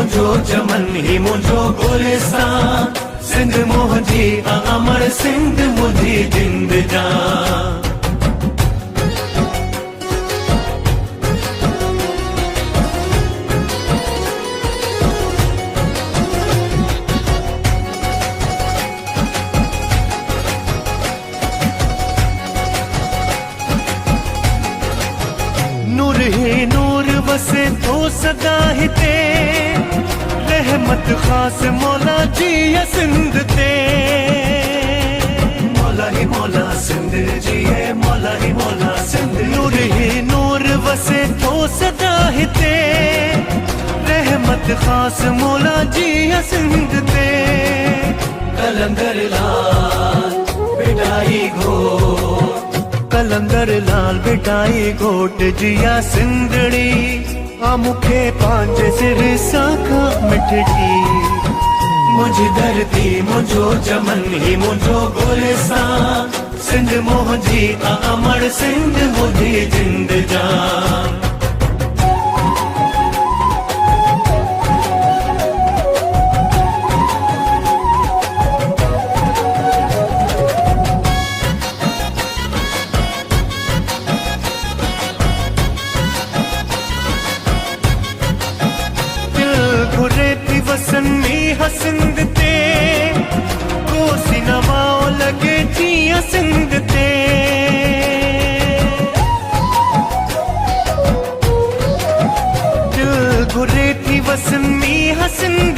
मुंहिंजो चमन ही मुंहिंजो गोलिस्तान सिंध मुंहिंजी अमर सिंध मुंहिंजी जिंद जान। नूर ही नूर वसे तो सदा हिते रहमत खास मौला जी सिंध ते। मौला ही मौला सिंध जी है मौला ही मौला सिंध। नूर ही नूर वसे तो सदा हिते रहमत खास मौला जी सिंध ते। कलंदर लाल बिटाई घोट कलंदर लाल बिटाई घोट जिया सिंधड़ी आ मुखे पांच सिर साखा मिठड़ी। मुझी धरती मुझो चमन ही मुझो गोलिस्तान सिंध मुंहिंजी अमर सिंध मुंहिंजी जिंद जान। वसन में हसिंद ते कोसी नवाओ लगे जिया सिंध ते। दिल घुरे थी वसन में हसिंद